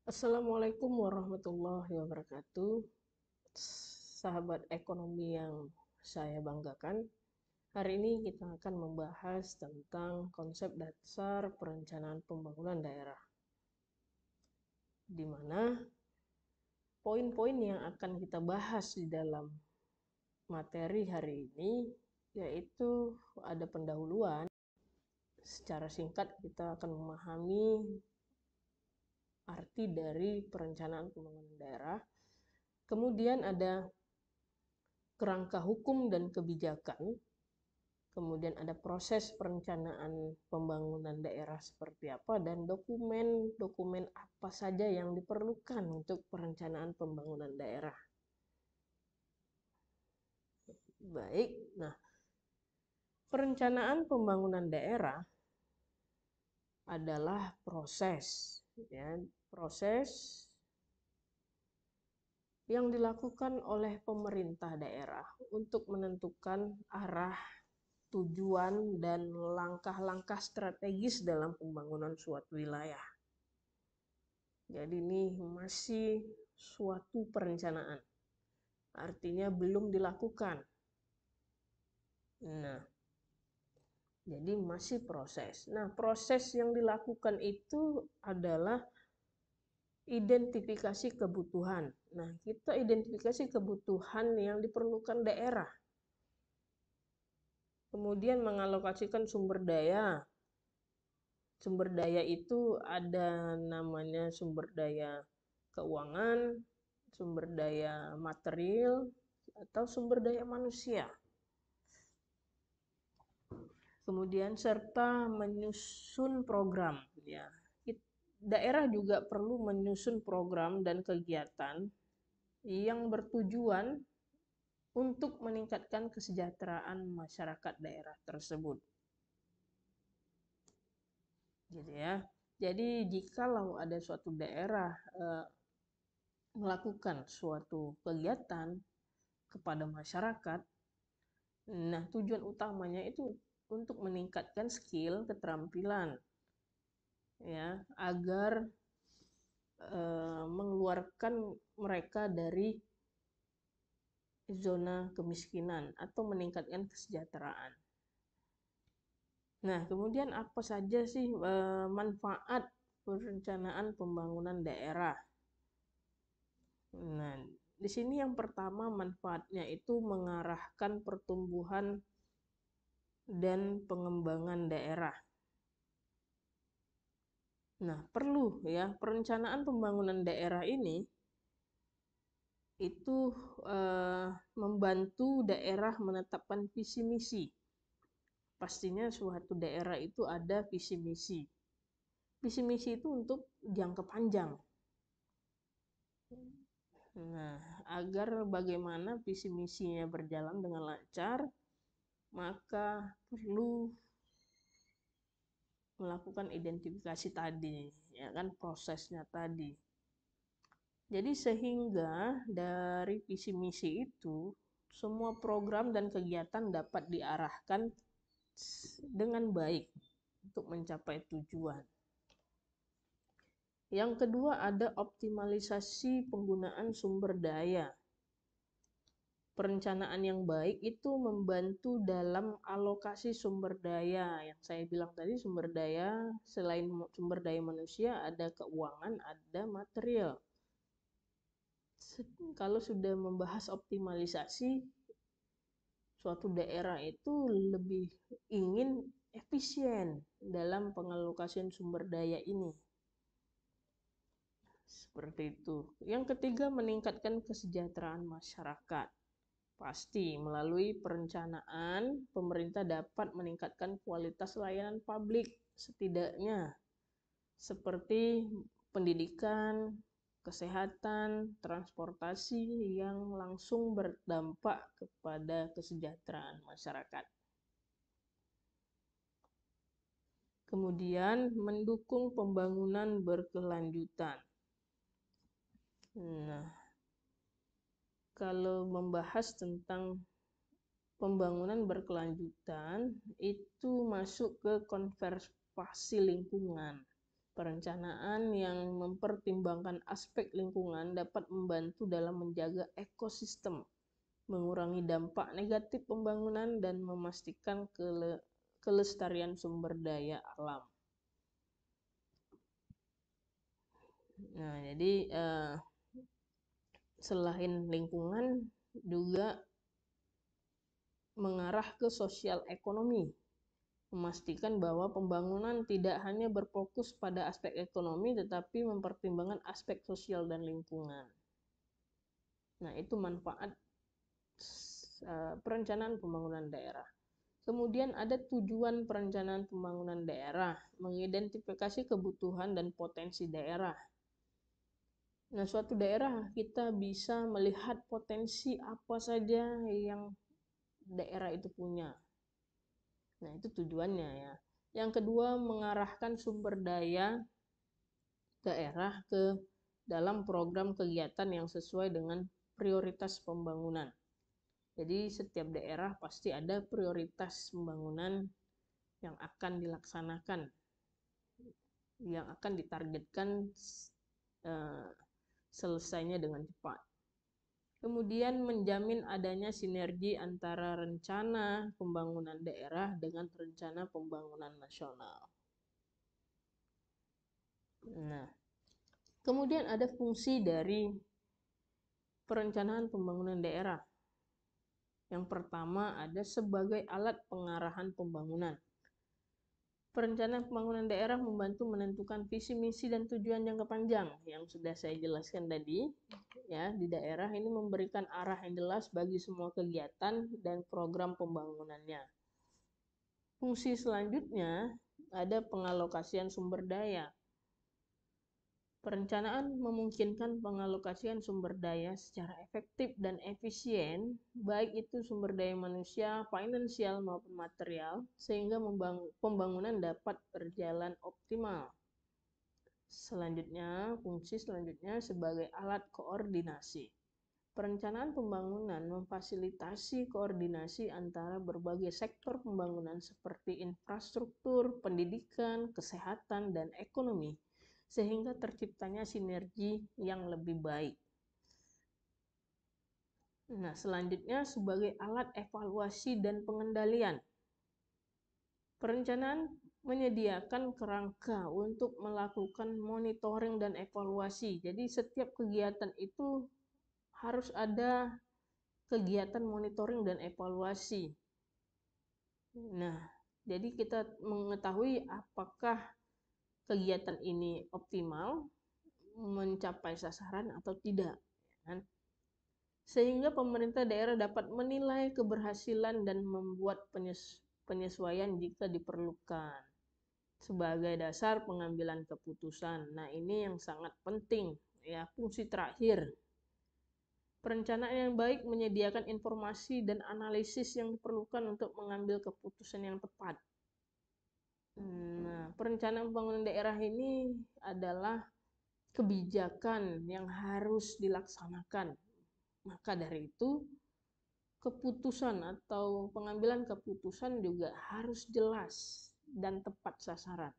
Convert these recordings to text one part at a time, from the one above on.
Assalamualaikum warahmatullahi wabarakatuh. Sahabat ekonomi yang saya banggakan, hari ini kita akan membahas tentang konsep dasar perencanaan pembangunan daerah, di mana poin-poin yang akan kita bahas di dalam materi hari ini yaitu ada pendahuluan. Secara singkat kita akan memahami arti dari perencanaan pembangunan daerah. Kemudian ada kerangka hukum dan kebijakan, kemudian ada proses perencanaan pembangunan daerah seperti apa, dan dokumen-dokumen apa saja yang diperlukan untuk perencanaan pembangunan daerah. Baik, nah perencanaan pembangunan daerah adalah proses, ya, proses yang dilakukan oleh pemerintah daerah untuk menentukan arah, tujuan, dan langkah-langkah strategis dalam pembangunan suatu wilayah. Jadi ini masih suatu perencanaan, artinya belum dilakukan. Nah, jadi masih proses. Nah, proses yang dilakukan itu adalah identifikasi kebutuhan. Nah, kita identifikasi kebutuhan yang diperlukan daerah. Kemudian mengalokasikan sumber daya. Sumber daya itu ada namanya sumber daya keuangan, sumber daya material, atau sumber daya manusia. Kemudian serta menyusun program, ya. Daerah juga perlu menyusun program dan kegiatan yang bertujuan untuk meningkatkan kesejahteraan masyarakat daerah tersebut. Gitu ya. Jadi jikalau ada suatu daerah melakukan suatu kegiatan kepada masyarakat, nah tujuan utamanya itu untuk meningkatkan skill, keterampilan, ya, agar mengeluarkan mereka dari zona kemiskinan atau meningkatkan kesejahteraan. Nah, kemudian apa saja sih manfaat perencanaan pembangunan daerah? Nah, di sini yang pertama manfaatnya itu mengarahkan pertumbuhan dan pengembangan daerah. Nah, perlu ya, perencanaan pembangunan daerah ini itu membantu daerah menetapkan visi misi. Pastinya suatu daerah itu ada visi misi. Visi misi itu untuk jangka panjang. Nah, agar bagaimana visi misinya berjalan dengan lancar, maka perlu melakukan identifikasi tadi, ya kan, prosesnya tadi. Jadi sehingga dari visi misi itu semua program dan kegiatan dapat diarahkan dengan baik untuk mencapai tujuan. Yang kedua ada optimalisasi penggunaan sumber daya. Perencanaan yang baik itu membantu dalam alokasi sumber daya. Yang saya bilang tadi, sumber daya selain sumber daya manusia ada keuangan, ada material. Kalau sudah membahas optimalisasi, suatu daerah itu lebih ingin efisien dalam pengalokasian sumber daya ini. Seperti itu. Yang ketiga, meningkatkan kesejahteraan masyarakat. Pasti melalui perencanaan, pemerintah dapat meningkatkan kualitas layanan publik setidaknya seperti pendidikan, kesehatan, transportasi yang langsung berdampak kepada kesejahteraan masyarakat. Kemudian mendukung pembangunan berkelanjutan. Nah, kalau membahas tentang pembangunan berkelanjutan, itu masuk ke konservasi lingkungan. Perencanaan yang mempertimbangkan aspek lingkungan dapat membantu dalam menjaga ekosistem, mengurangi dampak negatif pembangunan, dan memastikan kelestarian sumber daya alam. Nah, jadi selain lingkungan juga mengarah ke sosial ekonomi, memastikan bahwa pembangunan tidak hanya berfokus pada aspek ekonomi tetapi mempertimbangkan aspek sosial dan lingkungan. Nah, itu manfaat perencanaan pembangunan daerah. Kemudian ada tujuan perencanaan pembangunan daerah, mengidentifikasi kebutuhan dan potensi daerah. Nah, suatu daerah kita bisa melihat potensi apa saja yang daerah itu punya. Nah, itu tujuannya ya. Yang kedua, mengarahkan sumber daya daerah ke dalam program kegiatan yang sesuai dengan prioritas pembangunan. Jadi setiap daerah pasti ada prioritas pembangunan yang akan dilaksanakan, yang akan ditargetkan selesainya dengan cepat. Kemudian menjamin adanya sinergi antara rencana pembangunan daerah dengan rencana pembangunan nasional. Nah, kemudian ada fungsi dari perencanaan pembangunan daerah. Yang pertama ada sebagai alat pengarahan pembangunan. Perencanaan pembangunan daerah membantu menentukan visi, misi, dan tujuan jangka panjang yang sudah saya jelaskan tadi. Ya, di daerah ini memberikan arah yang jelas bagi semua kegiatan dan program pembangunannya. Fungsi selanjutnya ada pengalokasian sumber daya. Perencanaan memungkinkan pengalokasian sumber daya secara efektif dan efisien, baik itu sumber daya manusia, finansial maupun material, sehingga pembangunan dapat berjalan optimal. Selanjutnya, fungsi selanjutnya sebagai alat koordinasi. Perencanaan pembangunan memfasilitasi koordinasi antara berbagai sektor pembangunan seperti infrastruktur, pendidikan, kesehatan, dan ekonomi, sehingga terciptanya sinergi yang lebih baik. Nah, selanjutnya sebagai alat evaluasi dan pengendalian. Perencanaan menyediakan kerangka untuk melakukan monitoring dan evaluasi. Jadi setiap kegiatan itu harus ada kegiatan monitoring dan evaluasi. Nah, jadi kita mengetahui apakah kegiatan ini optimal, mencapai sasaran atau tidak. Sehingga pemerintah daerah dapat menilai keberhasilan dan membuat penyesuaian jika diperlukan sebagai dasar pengambilan keputusan. Nah, ini yang sangat penting ya. Fungsi terakhir, perencanaan yang baik menyediakan informasi dan analisis yang diperlukan untuk mengambil keputusan yang tepat. Nah, perencanaan pembangunan daerah ini adalah kebijakan yang harus dilaksanakan. Maka dari itu, keputusan atau pengambilan keputusan juga harus jelas dan tepat sasaran.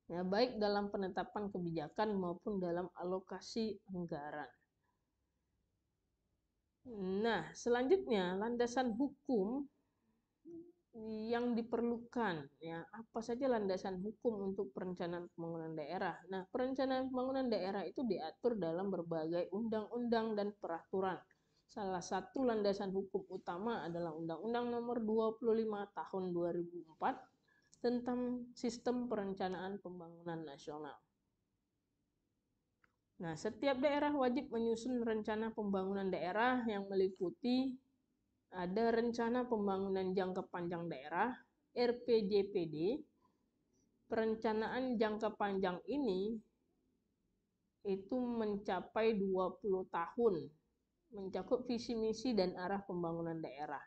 Ya, baik dalam penetapan kebijakan maupun dalam alokasi anggaran. Nah, selanjutnya landasan hukum yang diperlukan, ya, apa saja landasan hukum untuk perencanaan pembangunan daerah. Nah, perencanaan pembangunan daerah itu diatur dalam berbagai undang-undang dan peraturan. Salah satu landasan hukum utama adalah Undang-Undang Nomor 25 Tahun 2004 tentang Sistem Perencanaan Pembangunan Nasional. Nah, setiap daerah wajib menyusun rencana pembangunan daerah yang meliputi ada rencana pembangunan jangka panjang daerah, RPJPD. Perencanaan jangka panjang ini itu mencapai 20 tahun, mencakup visi misi dan arah pembangunan daerah.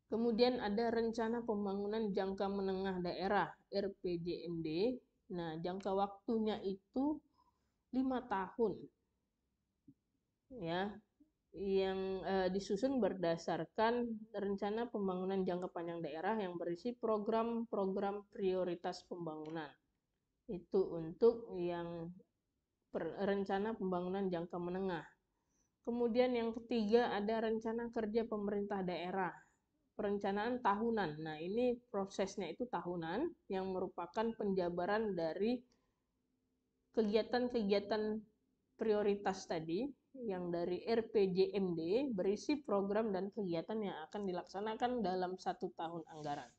Kemudian ada rencana pembangunan jangka menengah daerah, RPJMD. Nah, jangka waktunya itu 5 tahun. Ya, yang disusun berdasarkan rencana pembangunan jangka panjang daerah yang berisi program-program prioritas pembangunan. Itu untuk yang rencana pembangunan jangka menengah. Kemudian yang ketiga ada rencana kerja pemerintah daerah. Perencanaan tahunan. Nah, ini prosesnya itu tahunan yang merupakan penjabaran dari kegiatan-kegiatan prioritas tadi yang dari RPJMD berisi program dan kegiatan yang akan dilaksanakan dalam 1 tahun anggaran.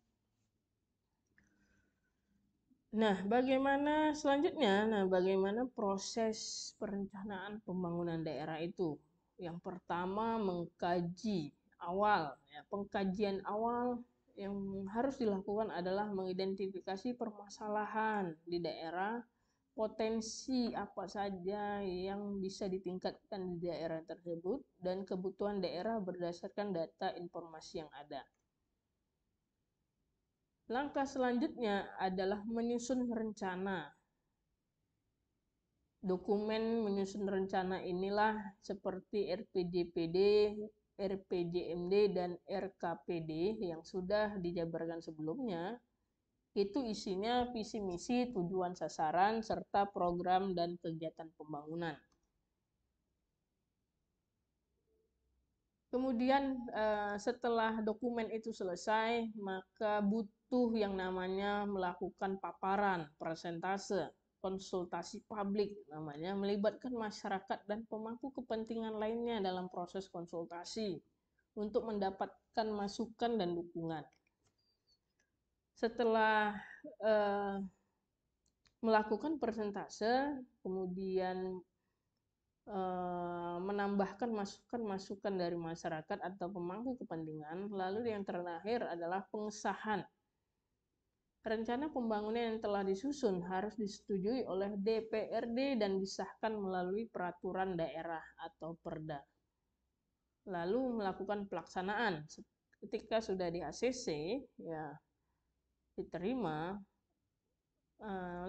Nah, bagaimana selanjutnya? Nah, bagaimana proses perencanaan pembangunan daerah itu? Yang pertama, mengkaji awal. Ya, pengkajian awal yang harus dilakukan adalah mengidentifikasi permasalahan di daerah, potensi apa saja yang bisa ditingkatkan di daerah tersebut, dan kebutuhan daerah berdasarkan data informasi yang ada. Langkah selanjutnya adalah menyusun rencana. Dokumen menyusun rencana inilah seperti RPJPD, RPJMD, dan RKPD yang sudah dijabarkan sebelumnya. Itu isinya visi misi, tujuan sasaran, serta program dan kegiatan pembangunan. Kemudian setelah dokumen itu selesai, maka butuh yang namanya melakukan paparan, presentase, konsultasi publik namanya, melibatkan masyarakat dan pemangku kepentingan lainnya dalam proses konsultasi untuk mendapatkan masukan dan dukungan. Setelah melakukan presentase, kemudian menambahkan masukan-masukan dari masyarakat atau pemangku kepentingan. Lalu yang terakhir adalah pengesahan. Rencana pembangunan yang telah disusun harus disetujui oleh DPRD dan disahkan melalui peraturan daerah atau perda. Lalu melakukan pelaksanaan. Ketika sudah di ACC, ya diterima,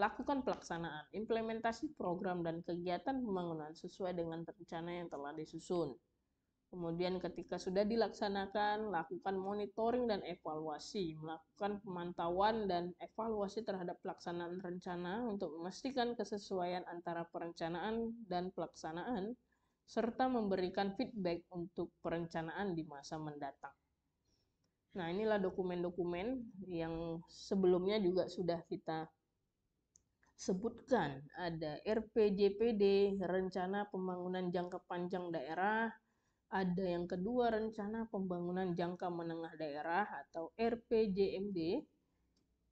lakukan pelaksanaan, implementasi program dan kegiatan pembangunan sesuai dengan rencana yang telah disusun. Kemudian ketika sudah dilaksanakan, lakukan monitoring dan evaluasi, melakukan pemantauan dan evaluasi terhadap pelaksanaan rencana untuk memastikan kesesuaian antara perencanaan dan pelaksanaan, serta memberikan feedback untuk perencanaan di masa mendatang. Nah, inilah dokumen-dokumen yang sebelumnya juga sudah kita sebutkan. Ada RPJPD, Rencana Pembangunan Jangka Panjang Daerah. Ada yang kedua, Rencana Pembangunan Jangka Menengah Daerah atau RPJMD.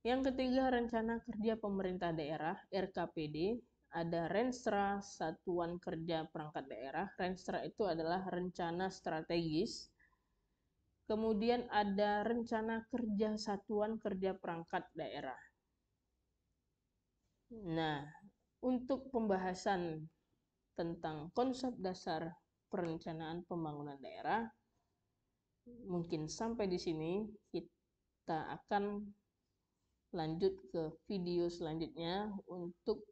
Yang ketiga, Rencana Kerja Pemerintah Daerah, RKPD. Ada Renstra, Satuan Kerja Perangkat Daerah. Renstra itu adalah rencana strategis. Kemudian ada Rencana Kerja Satuan Kerja Perangkat Daerah. Nah, untuk pembahasan tentang konsep dasar perencanaan pembangunan daerah, mungkin sampai di sini. Kita akan lanjut ke video selanjutnya untuk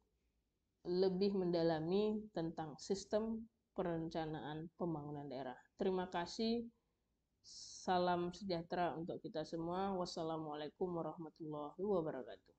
lebih mendalami tentang sistem perencanaan pembangunan daerah. Terima kasih. Salam sejahtera untuk kita semua. Wassalamualaikum warahmatullahi wabarakatuh.